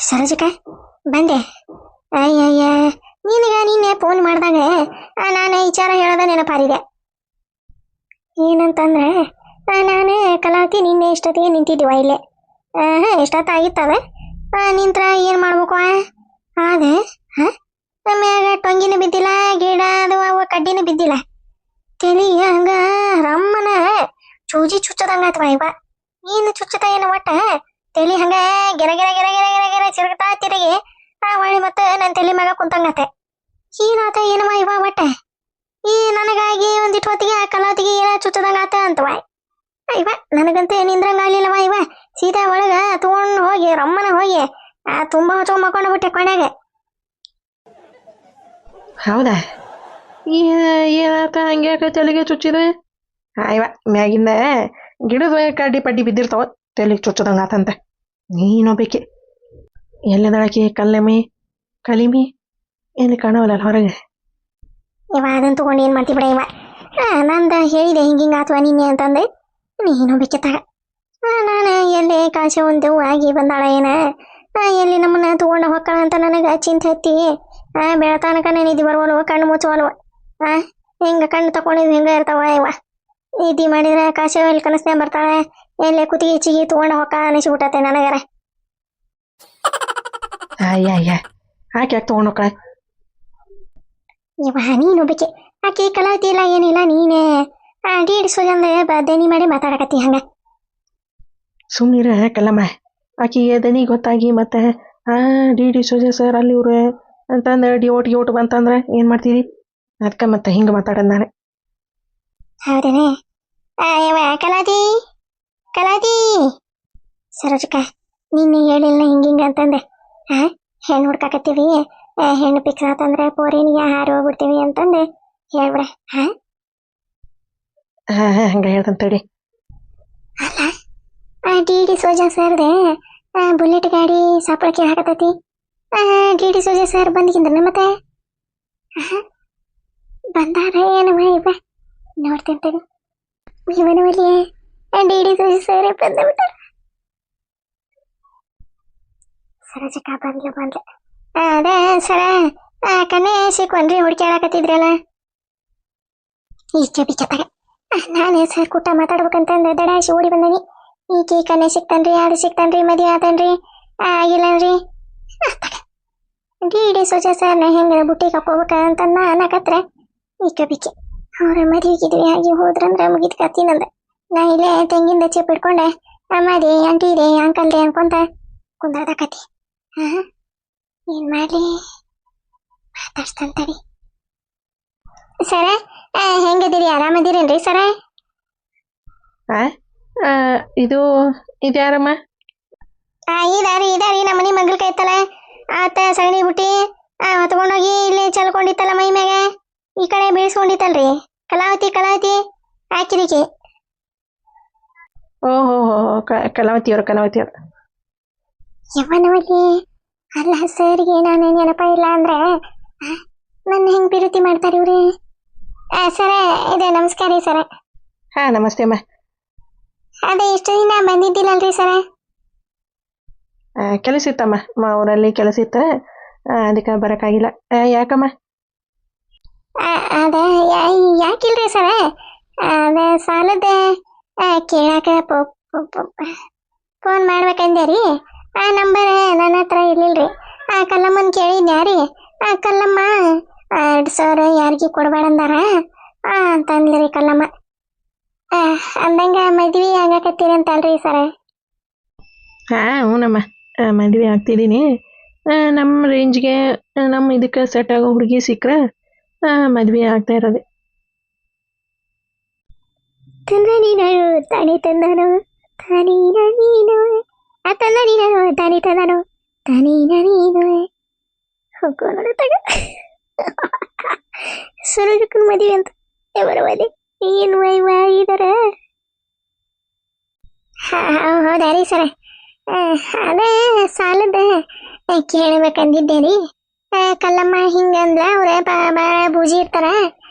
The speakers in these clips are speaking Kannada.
ಸರೋಜಕ ಬಂದೆ. ಅಯ್ಯಯ್ಯ, ನಿನ್ನೆ ಫೋನ್ ಮಾಡಿದಾಗ ನಾನು ವಿಚಾರ ಹೇಳೋದ ನೆನಪಾರಿದೆ. ಏನಂತಂದ್ರೆ ನಾನು ಕಲಾವತಿ ನಿನ್ನೆ ಎಷ್ಟೊತ್ತಿಗೆ ನಿಂತಿದ್ದೀವ ಇಲ್ಲೇ. ಎಷ್ಟೊತ್ತಾಗಿತ್ತದ ನಿಂತ್ರ ಏನು ಮಾಡ್ಬೇಕು ಅದೇ ಮ್ಯಾಗ ಟೊಂಗಿನ ಬಿದ್ದಿಲ್ಲ, ಗಿಡ ಅದು ಕಡ್ಡಿನ ಬಿದ್ದಿಲ್ಲ, ತಲಿ ಹಂಗ ರಮ್ಮನ ಚೂಜಿ ಚುಚ್ಚದಂಗಾತ್ವ. ಇವ ನೀನು ಚುಚ್ಚತ ಏನು ಒಟ್ಟ ತಲಿ ಹಂಗ gear gear gear gear gear gear ತಿರುಗ್ತಾ ತಿರುಗಿ ಹೊಳ್ಳಿ ಮತ್ತೆ ನನ್ನ ತಲೆ ಮ್ಯಾಗ ಕುಂತಂಗತ್ತೆ. ಏನಾತ ಏನವ ಇವ ಒಟ್ಟ ಈ ನನಗಾಗಿ ಒಂದಿಟ್ಟು ಹೊತ್ತಿಗೆ ಆ ಕಲಾವತಿಗೆ ಏನ ಚುಚ್ಚದಂಗಾತ ಅಂತವ. ಇವ ನನಗಂತೆ ನಿಂದ್ರಂಗಾಗ್ಲಿಲ್ಲವ. ಇವ ಸೀದಾ ಒಳಗ ತಗೊಂಡು ಹೋಗಿ ರಮ್ಮನ ಹೋಗಿ ತುಂಬಾ ಹೊತ್ತು ಮಕ್ಕೊಂಡು ಬಿಟ್ಟೆ ಕೊನೆಗ. ಹೌದಾ, ಏನಾತ ಹಂಗೆ ತಲೆಗೆ ಚುಚ್ಚಿದೆ? ಇವ ಮ್ಯಾಗಿಂದ ಗಿಡದ ಕಡ್ಡಿ ಪಡ್ಡಿ ಬಿದ್ದಿರ್ತಾವ, ತಲೆಗೆ ಚುಚ್ಚದಂಗ ಆತಂತ. ನೀನು ಬೇಕೆ ಎಲ್ಲದಳಕಿ ಕಲಿಮಿ ಎಲ್ಲಿ ಕಾಣವಲ್ಲ ಹೊರಗೆ. ಇವ ಅದನ್ನ ತಗೊಂಡು ಏನು ಮಾಡ್ತಿ ಬಿಡ. ಇವ ನಂದ ಹೇಳಿದೆ ಹಿಂಗಿಂಗ ಆತ್ವ ನಿನ್ನೆ ಅಂತಂದೆ. ನೀನು ಬೇಕೆ ತಗ. ನಾನು ಎಲ್ಲಿ ಕಾಸೆ ಒಂದು ಆಗಿ ಬಂದಾಳ ಏನ, ಎಲ್ಲಿ ನಮ್ಮನ್ನ ತಗೊಂಡು ಹೊಕ್ಕಳ ಅಂತ ನನಗೆ ಚಿಂತೆ ಹತ್ತಿ ಬೆಳತಾನಕ ನಿಧಿ ಬರ್ವಲ್ವ, ಕಣ್ಣು ಮುಚ್ಚವಲ್ವ. ಹಿಂಗ ಕಣ್ಣು ತಕೊಂಡಿದ್ ಹಿಂಗ ಇರ್ತಾವ. ಇವ ನಿಧಿ ಮಾಡಿದ್ರೆ ಕಾಸೆ ಎಲ್ಲಿ ಕನಸ್ನೇ ಬರ್ತಾಳೆ, ಎಲ್ಲಿ ಕುತ್ತಿಗೆ ಚಿಗಿ ತಗೊಂಡು ಹೊಕ್ಕ ಅನಿಸ್ಬಿಟ್ಟತೆ ನನಗರ. ಅಯ್ಯ ಆಕೆ ಯಾಕೆ ತಗೊಂಡು ಹೋಗ್ಕಳ? ಇವ ನೀನು ಬೇಕೆ ಆಕೆ ಕಲಾವತಿ ಇಲ್ಲ ಏನಿಲ್ಲ, ನೀನೇ ಡೀಡಿಸೋದಂದ್ರೆ ದನಿ ಮಾಡಿ ಮಾತಾಡಕತ್ತಿ ಹಂಗ. ಸುಮ್ಮನಿರ ಕಲ್ಲಮ್ಮ, ಆಕಿಗೆ ದನಿ ಗೊತ್ತಾಗಿ ಮತ್ತೆ ಡಿ ಸೋಜಾ ಸರ್ ಅಲ್ಲಿ ಇವ್ರು ಅಂತಂದ್ರೆ ಡಿ ಓಟ್ ಬಂತಂದ್ರೆ ಏನು ಮಾಡ್ತೀರಿ? ಅದಕ್ಕೆ ಮತ್ತೆ ಹಿಂಗೆ ಮಾತಾಡೋದು ನಾನು. ಹೌದೇನೆ? ಯವ ಕಲಾವತಿ ಸರೋಜಕ ನಿನ್ನೆ ಹೇಳಿಲ್ಲ ಹಿಂಗಿಂಗ ಅಂತಂದೆ. ಹೆಣ್ಣು ಹುಡ್ಕಾಕತ್ತೀವಿ, ಹೆಣ್ಣು ಪಿಕ್ಸ್ ಆತಂದ್ರೆ ಪೋರೇನಿಗೆ ಹಾರಿ ಹೋಗ್ಬಿಡ್ತೀವಿ ಅಂತಂದೆ ಹೇಳ್ಬಿಡ. ಹಂಗೆ ಹೇಳ್ತಂತೇಳಿ. ಅಲ್ಲ ಡಿ ಸೋಜಾ ಸರ್ದೆ ಬುಲೆಟ್ ಗಾಡಿ ಸಾಪಳಕ್ಕೆ ಹಾಕತೈತಿ. ಡಿ ಸೋಜಾ ಸರ್ ಬಂದಿಗಿಂದ ಮತ್ತೆ ಬಂದಾರ ಏನವ? ಇವ ನೋಡ್ತೇನೆ ಇವನವಲ್ಲಿ ಡಿ ಸೋಜಾ ಸರ್ ಬಂದ್ಬಿಟ್ಟಾರ. ಸರೋಜಕ ಬಂದ್ಲು. ಅದೇ ಸರ ಕಣ್ಣೆ ಸಿಕ್ವನ್ರಿ ಹುಡುಕ್ಯಾಡಕತ್ತಿದ್ರಲ್ಲ. ಈಕೆ ಬಿಚ್ಚತ್ತಾಗ ನಾನೇ ಸರ್ ಕೂಟ ಮಾತಾಡ್ಬೇಕಂತಂದ್ರೆ ದಡಾಶಿ ಓಡಿ ಬಂದನಿ. ಈಕೆ ಕಣ್ಣೆ ಸಿಕ್ತಾನ್ರಿ, ಅದು ಸಿಕ್ತಾನ್ರಿ, ಮದುವೆ ಆತನ್ರಿ, ಆಗಿಲ್ಲನ್ರಿ. ಡಿ ಸೋಜಾ ಸರ್ನ ಹೆಂಗ ಬುಟ್ಟಿಗೆ ಹಾಕೋಬೇಕಂತ ಅನ್ನಕತ್ರ ಈಕೆ ಬಿಚ್ಚೆ ಅವ್ರ ಮದುವೆಗಿದ್ವಿ ಆಗಿ ಹೋದ್ರಂದ್ರೆ ಮುಗಿದ ಕತ್ತಿನಂದ. ನಾ ಇಲ್ಲೇ ತೆಂಗಿಂದ ಚಿಪ್ ಇಟ್ಕೊಂಡೆ ಅಮ್ಮದಿ ಆಂಟಿ ಇದೆ ಅಂಕಲ್ ರೀ ಅನ್ಕೊಂತ ಕುಂದಾಡಕತ್ತಿ. ಏನ್ ಮಾಡ್ಲಿ ಮಾತಾಡ್ಸ್ತಂತರಿ. ಸರ ಹೆಂಗದಿರಿ, ಆರಾಮದಿರೇನ್ರಿ ಸರ? ಇದು ಯಾರಮ್ಮ? ಇದಾರಿ ನಮ್ಮನಿ ಮಗ್ಳ ಕೈತಲ್ಲ ಆತ ಸಗಣಿ ಬುಟ್ಟಿ ಹೊತ್ಕೊಂಡೋಗಿ ಇಲ್ಲಿ ಚಲ್ಕೊಂಡಿತ್ತಲ್ಲ ಮೈ ಮ್ಯಾಗ, ಈ ಕಡೆ ಬೀಳ್ಸ್ಕೊಂಡಿತ್ತಲ್ರಿ. ಕಲಾವತಿ ಹಾಕಿರಿಕೆ. ಓಹೋ ಕಲಾವತಿಯವರು ಯವನವಲ್ಲಿ ಅಲ್ಲ ಸರ್ಗೆ ನಾನು ನೆನಪ ಇಲ್ಲ ಅಂದ್ರೆ ನನ್ನ ಹೆಂಗ್ ಬಿರುತಿ ಮಾಡ್ತಾರೆ ಇವ್ರಿ. ಸರ ಇದೆ ನಮಸ್ಕಾರ ರೀ ಸರ. ನಮಸ್ತೆ ಅಮ್ಮ. ಅದೇ ಇಷ್ಟು ದಿನ ಬಂದಿದ್ದಿಲ್ಲಲ್ರಿ ಸರ? ಕೆಲಸ ಇತ್ತಮ್ಮ, ಊರಲ್ಲಿ ಕೆಲಸ ಇತ್ತ, ಅದಕ್ಕೆ ಬರೋಕ್ಕಾಗಿಲ್ಲ. ಯಾಕಮ್ಮ? ಅದ ಯಾಕಿಲ್ರಿ ಸರ, ಅದ ಸಾಲದ ಕೇಳಾಕ ಫೋನ್ ಮಾಡ್ಬೇಕಂದೆ ರೀ. ಆ ನಂಬರ್ ನನ್ನ ಹತ್ರ ಇರ್ಲಿಲ್ರಿ. ಕಲ್ಲಮ್ಮನ್ ಕೇಳಿದ್ಯಾರಿ. ಕಲ್ಲಮ್ಮ 2,000 ಯಾರಿಗೆ ಕೊಡ್ಬೇಡಂದಾರ ಅಂತಂದ್ರಿ ಕಲ್ಲಮ್ಮ. ಅಂದಂಗ ಮದ್ವಿ ಆಗಕತ್ತೀರಂತಲ್ರಿ ಸರ? ಹ್ಞೂನಮ್ಮ, ಮದುವೆ ಆಗ್ತಿದ್ದೀನಿ. ನಮ್ಮ ರೇಂಜ್ಗೆ ನಮ್ಮ ಇದಕ್ಕೆ ಸೆಟ್ ಆಗೋ ಹುಡುಗಿ ಸಿಕ್ಕರೆ ಮದುವೆ ಆಗ್ತಾ ಇರೋದೆ. ತಾನಿ ತಂದನು ಸರೋಜಕ್ಕನ ಮದುವೆ ಅಂತ ಬರವಲ್ಲಿ ಏನು ವೈವ ಇದರ. ಹೌದಾ ರೀ ಸರ? ಅದೇ ಸಾಲದ ಕೇಳಬೇಕಂದಿದ್ದೆ ರೀ. ಕಲ್ಲಮ್ಮ ಹಿಂಗಂದ್ರ ಅವ್ರೆ ಭಾಳ ಬೂಜಿ ಇರ್ತಾರ,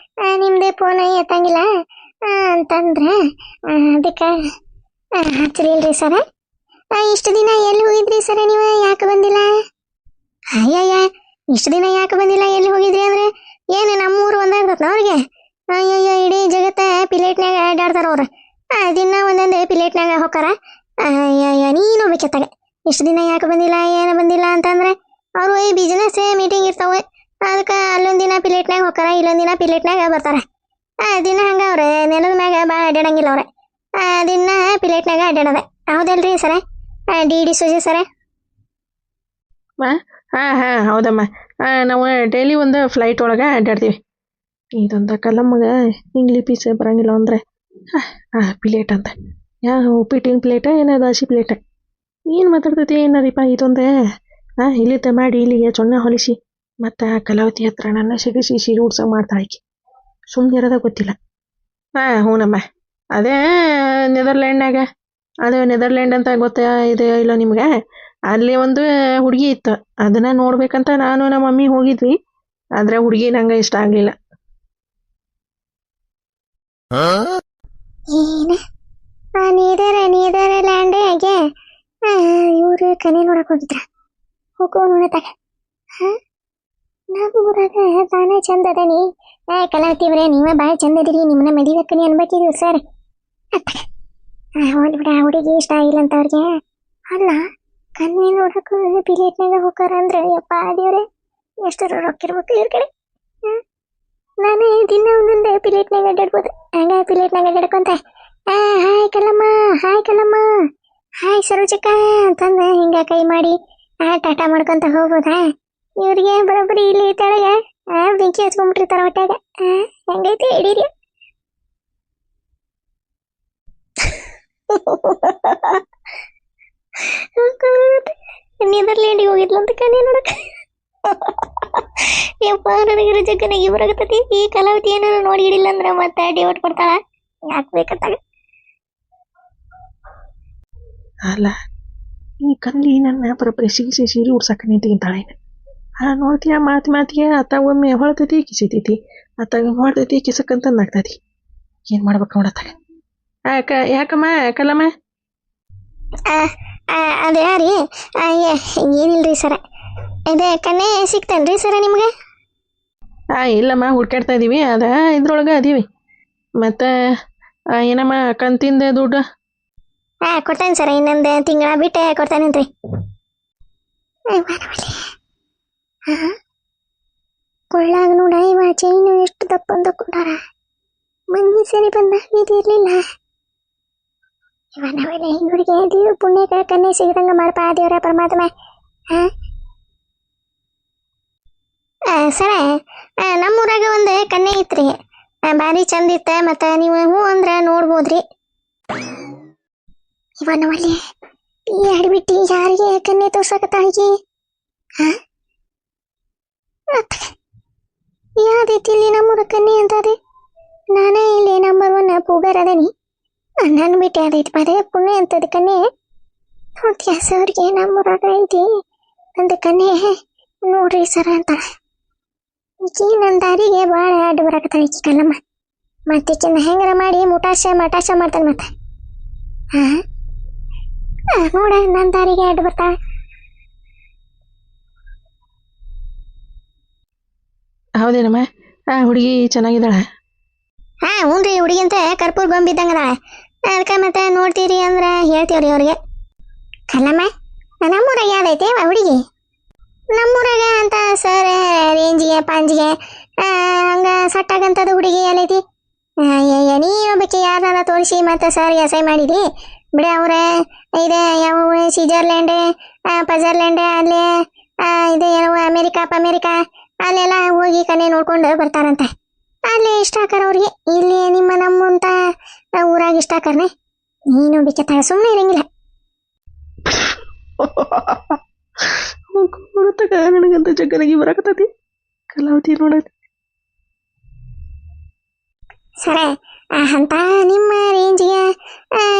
ನಿಮ್ದೆ ಫೋನ್ ಎತ್ತಂಗಿಲ್ಲ ಅಂತಂದ್ರೆ ಅದಕ್ಕೆ ಹಚ್ಚಲಿಲ್ರಿ ಸರ. ಇಷ್ಟು ದಿನ ಎಲ್ಲಿ ಹೋಗಿದ್ರಿ ಸರ ನೀವು ಯಾಕೆ ಬಂದಿಲ್ಲ? ಅಯ್ಯಯ್ಯ, ಇಷ್ಟು ದಿನ ಯಾಕೆ ಬಂದಿಲ್ಲ ಎಲ್ಲಿ ಹೋಗಿದ್ರಿ ಅಂದ್ರೆ ಏನು ನಮ್ಮೂರು ಒಂದಾಗ್ತದ ಅವ್ರಿಗೆ? ಅಯ್ಯಯ್ಯ, ಇಡೀ ಜಗತ್ತ ಪಿಲೇಟ್ನಾಗ ಅಡ್ಡಾಡ್ತಾರ ಅವ್ರು. ದಿನ ಒಂದೊಂದೇ ಪಿಲೇಟ್ನಾಗ ಹೋಗಾರ. ಅಯ್ಯಯ್ಯ, ನೀನು ಬೇಕೆತ್ತಾಗ ಇಷ್ಟು ದಿನ ಯಾಕೆ ಬಂದಿಲ್ಲ ಏನು ಬಂದಿಲ್ಲ ಅಂತಂದ್ರೆ ಅವರು ಈ ಬಿಸ್ನೆಸ್ ಮೀಟಿಂಗ್ ಇರ್ತಾವೆ, ಅದಕ್ಕೆ ಅಲ್ಲೊಂದು ದಿನ ಪಿಲೇಟ್ನಾಗ ಹೋಗಾರ, ಇಲ್ಲೊಂದು ದಿನ ಪಿಲೇಟ್ನಾಗ ಬರ್ತಾರೆ. ದಿನ ಹಂಗ ಅವ್ರೆ ನೆಲದ ಮ್ಯಾಗ ಭಾಳ ಅಡ್ಡಾಡಂಗಿಲ್ಲ ಅವ್ರೆ. ದಿನ ಪಿಲೇಟ್ನಾಗ ಅಡ್ಡಾಡೋದೆ ಹೌದಲ್ರಿ ಸರ? ಡಿ ಸುಜಿ ಸರ? ಹಾಂ ಹಾಂ ಹೌದಮ್ಮ. ನಾವು ಡೈಲಿ ಒಂದು ಫ್ಲೈಟ್ ಒಳಗೆ ಅಡ್ಡಾಡ್ತೀವಿ. ಇದೊಂದು ಕಲ್ಲಮ್ಮಗೆ ಇಂಗ್ಲಿ ಪೀಸ್ ಬರೋಂಗಿಲ್ಲ ಅಂದರೆ ಪ್ಲೇಟ್ ಅಂತ ಉಪ್ಪಿಟ್ಟಿನ ಪ್ಲೇಟ ಏನೋ ದಾಸಿ ಪ್ಲೇಟ ಏನು ಮಾತಾಡ್ತೈತಿ ಏನರಿಪ್ಪ ಇದೊಂದೇ. ಇಲ್ಲಿದ್ದ ಮಾಡಿ ಇಲ್ಲಿಗೆ ಚೊನ್ನ ಹೊಲಿಸಿ ಮತ್ತು ಕಲಾವತಿ ಹತ್ರ ನನ್ನ ಸಿಗಿಸಿ ಸೀರೆ ಉಡ್ಸಂಗೆ ಮಾಡ್ತಾಳೆ ಆಕಿ. ಸುಮ್ಮನೆ ಇರೋದ ಗೊತ್ತಿಲ್ಲ. ಹ್ಞೂನಮ್ಮ, ಅದೇ ನೆದರ್ಲ್ಯಾಂಡ್ನಾಗ, ಅದು ನೆದರ್ಲ್ಯಾಂಡ್ ಅಂತ ಗೊತ್ತಾ ಇದೆ ಇಲ್ಲ ನಿಮ್ಗೆ? ಅಲ್ಲಿ ಒಂದು ಹುಡುಗಿ ಇತ್ತು, ಅದನ್ನ ನೋಡ್ಬೇಕಂತ ನಾನು ನಮ್ಮ ಮಮ್ಮಿ ಹೋಗಿದ್ವಿ. ಆದರೆ ಹುಡುಗಿ ನಂಗೆ ಇಷ್ಟ ಆಗಲಿಲ್ಲ. ಏನು ನೀದರ್ಲ್ಯಾಂಡ್ಗೆ ಇವರು ಕನೆ ನೋಡಕ್ ಹೋಗಿದ್ರ? ಹೋಗೋ ನೋಡತ್ತಾಗ ನಮ್ಮ ಊರಾಗ ತಾನೇ ಚಂದ ಅದನಿ. ಕಲಾವತಿವ್ರೆ ನೀವೇ ಭಾಳ ಚಂದ ಅದೀರಿ, ನಿಮ್ಮನ್ನ ಮದುವೆ ಕನಿ ಅನ್ಬೇಕಿದ್ವಿ ಸರ್. ಹೋಗ್ಲಿ ಬಿಡ, ಹುಡುಗಿ ಇಷ್ಟ ಆಗಿಲ್ಲ ಅಂತ ಅವ್ರಿಗೆ. ಅಲ್ಲ, ಕನ್ನೆ ನೋಡಕ್ಕೂ ಪಿಲೇಟ್ನಾಗ ಹೋಗಾರ ಅಂದ್ರೆ ಯಪ್ಪ ದೇವ್ರೆ ಎಷ್ಟು ರೊಕ್ಕ ಇರ್ಬೇಕು ಇವ್ರ ಕಡೆ. ನಾನು ದಿನ ಒಂದೊಂದೇ ಪಿಲೇಟ್ನಾಗ ಅಡ್ಡಾಡ್ಬೋದು. ಹಂಗ ಪಿಲೇಟ್ನಾಗ ಅಡ್ಡಾಡ್ಕೊಂತ hi Kallamma, hi Kallamma, hi ಸರೋಜಕ್ಕ ಅಂತಂದ ಹಿಂಗ ಕೈ ಮಾಡಿ ಟಾಟಾ ಮಾಡ್ಕೊಂತ ಹೋಗ್ಬೋದಾ? ಇವ್ರಿಗೆ ಬರೋಬ್ಬರಿ ಇಲ್ಲಿ ತೆಳಗೆ ಬೆಂಕಿ ಹಚ್ಕೊಂಡ್ಬಿಟ್ಟಿರ್ತಾರ ಹೊಟ್ಟಾಗ. ಹೆಂಗೈತಿ ಹಿಡೀರಿ. ನೆದರ್ಲ್ಯಾಂಡಿಗೆ ಹೋಗಿದ್ಲಂತ ಕನೆ ನೋಡಕ್. ಯಪ್ಪ, ನನಗಿರೋ ಜಗ್ಗನಾಗಿ ಬರಾಕತ್ತೈತಿ. ಈ ಕಲಾವತಿ ಏನಾರು ನೋಡಿಡಿಲ್ಲ ಅಂದ್ರೆ ಮತ್ತೆ ಡಿವೋಟ್ ಕೊಡ್ತಾಳ. ಯಾಕೆ ಬೇಕತ್ತಾಗ? ಅಲ್ಲ, ಈ ಕಲ್ಲಿ ನನ್ನ ಬರೋಬ್ಬರಿ ಸಿಗಿಸಿ ಸೀರೆ ಉಡ್ಸಕ್ಕೆ ನಿಂತಿದ್ದಾಳೆ. ನೋಡ್ತೀಯ ಮಾತಿಗೆ ಅತ್ತಾಗ ಒಮ್ಮೆ ಹೊಳ್ತೈತಿ ಕಿಸಿತೈತಿ, ಅತ್ತಾಗ ಹೊಳ್ತೈತಿ ಕಿಸಕ್ಕಂತ ನಾಗ್ತೈತಿ. ಏನು ಮಾಡ್ಬೇಕು ನೋಡತ್ತಾಗ? ಯಾಕಮ್ಮ ಕಲ್ಲಮ್ಮ? ಅದೇ ರೀ, ಏನಿಲ್ರಿ ಸರ, ಇದೇ ಕನ್ನೆ ಸಿಗ್ತೇನ್ರಿ ಸರ ನಿಮ್ಗೆ? ಇಲ್ಲಮ್ಮ, ಹುಡ್ಕಾಡ್ತಾ ಇದೀವಿ. ಇದ್ರೊಳಗೆ ಅದೀವಿ. ಮತ್ತು ಏನಮ್ಮ ಕಂತಿಂದ ದುಡ್ಡು? ಕೊಡ್ತೇನೆ ಸರ, ಇನ್ನೊಂದು ತಿಂಗಳ ಬಿಟ್ಟೆ ಕೊಡ್ತೇನೆಂತ್ರಿ. ಕೊಳ್ಳಾಗ ನೋಡ ಇವ ಚೈನು ಎಷ್ಟು ದಪ್ಪ ಅಂತ ಕೊಟ್ಟಾರ. ಮಂದಿ ಸರಿ ಬಂದ ಇದಿರ್ಲಿಲ್ಲ. ಇವ ನಾವೆಲ್ಲ ಇವರಿಗೆ ದೇವ್ರ ಪುಣ್ಯಕ್ಕೆ ಕನ್ನೆ ಸಿಗದಂಗ ಮಾಡಪ್ಪ ದೇವ್ರ ಪರಮಾತ್ಮ. ಸರ, ನಮ್ಮೂರಾಗ ಒಂದು ಕನ್ನೆ ಇತ್ರಿ, ಭಾರಿ ಚಂದ ಇತ್ತ. ಮತ್ತು ನೀವು ಹ್ಞೂ ಅಂದ್ರೆ ನೋಡ್ಬೋದ್ರಿ. ಇವ ನಾವಲ್ಲಿ ಈ ಅಡ್ಬಿಟ್ಟು ಯಾರಿಗೆ ಕನ್ನೆ ತೋರ್ಸಕತ್ತಾಳಿಗೆ? ಯಾವ್ದೈತಿ ಇಲ್ಲಿ ನಮ್ಮೂರ ಕನ್ನೆ ಅಂತದೆ? ನಾನೇ ಇಲ್ಲಿ ನಂಬರ್ 1 ಪೂಗರ್ ಅದನಿ. ನನ್ನ ಬಿಟ್ಟು ಅದೈತಿ ಅದೇ ಪುಣ್ಯ ಅಂತದ ಕನ್ನೆ. ನೋಡ್ತೀಯ ಸರ್ಗೆ ನಮ್ಮೂರಾಗ ಐತಿ ಒಂದು ಕನ್ನೆ ನೋಡ್ರಿ ಸರ ಅಂತ. ಈಕಿ ನನ್ನ ದಾರಿಗೆ ಭಾಳ ಅಡ್ಡು ಬರಾಕತ್ತಾಳ ಈಕಿ ಕಲ್ಲಮ್ಮ. ಮತ್ತೆ ಈಕಿನ ಹೆಂಗಾರ ಮಾಡಿ ಮಟಾಶ ಮಾಡ್ತಾನೆ ಮತ್ತೆ. ನೋಡ ನನ್ನ ದಾರಿಗೆ ಅಡ್ಡು ಬರ್ತಾಳ. ಹೌದೇನಮ್ಮ? ಹುಡುಗಿ ಚೆನ್ನಾಗಿದ್ದಾಳ? ಹ್ಞೂ ರೀ, ಹುಡುಗಿ ಅಂತ ಕರ್ಪೂರ ಗೊಂಬಿದ್ದಂಗದ. ಅದಕ್ಕೆ ಮತ್ತೆ ನೋಡ್ತೀರಿ ಅಂದ್ರೆ ಹೇಳ್ತೀವ್ರಿ ಅವ್ರಿಗೆ. ಕಲ್ಲಮ್ಮ, ನಮ್ಮೂರಾಗ ಯಾವ್ದೈತೆ ಹುಡುಗಿ? ನಮ್ಮೂರಾಗ ಅಂತ ಸರ್ ರೇಂಜಿಗೆ ಪಾಂಜಿಗೆ ಹಂಗ ಸಟ್ಟಾಗಂಥದ್ದು ಹುಡುಗಿ ಎಲ್ಲೈತಿ? ನೀನು ಬಗ್ಗೆ ಯಾರನ್ನ ತೋರಿಸಿ ಮತ್ತೆ ಸರ್ಗೆ ಅಸೈ ಮಾಡಿದಿ ಬಿಡ. ಅವ್ರೆ ಇದೆ ಯಾವ ಸ್ವಿಜರ್ಲ್ಯಾಂಡ್ ಪಜರ್ಲ್ಯಾಂಡ್ ಅಲ್ಲಿ ಇದೆ ಏನೋ ಅಮೇರಿಕಾ ಅಲ್ಲೆಲ್ಲ ಹೋಗಿ ಕನೆ ನೋಡ್ಕೊಂಡು ಬರ್ತಾರಂತೆ. ಅಲ್ಲಿ ಇಷ್ಟ ಆಕಾರ ಅವ್ರಿಗೆ. ಇಲ್ಲಿ ನಮ್ಮಂತ ಊರಾಗ ಇಷ್ಟ ಆಕಾರನೆ. ನೀನು ಬಿಚ್ಚತ್ತಾಗ ಸುಮ್ಮನೆ ಇರಂಗಿಲ್ಲ. ನನಗಂತ ಜಗ್ಗನಾಗಿ ಬರಾಕತ್ತೈತಿ ಕಲಾವತಿ ನೋಡೋದು. ಸರ, ಅಂತ ನಿಮ್ಮ ರೇಂಜಿಗೆ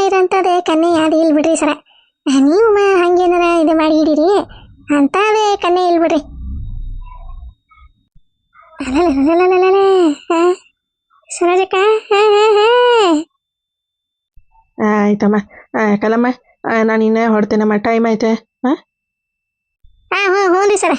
ಇರಂಥದ್ದೇ ಕನ್ನೆ ಯಾವ್ದು ಇಲ್ಲ ಬಿಡ್ರಿ ಸರ. ನೀವು ಹಂಗೇನಾರ ಇದು ಮಾಡಿ ಹಿಡೀರಿ, ಅಂಥದ್ದೇ ಕನ್ನೆ ಇಲ್ಲ ಬಿಡ್ರಿ. ಸರೋಜಕ್ಕ, ಆಯ್ತಮ್ಮ. ಕಲಮ್ಮ, ನಾನು ಇನ್ನೇ ಹೊಡ್ತೇನಮ್ಮ, ಟೈಮ್ ಐತೆ. ಹಾಂ ಹ್ಞೂ ರೀ ಸರ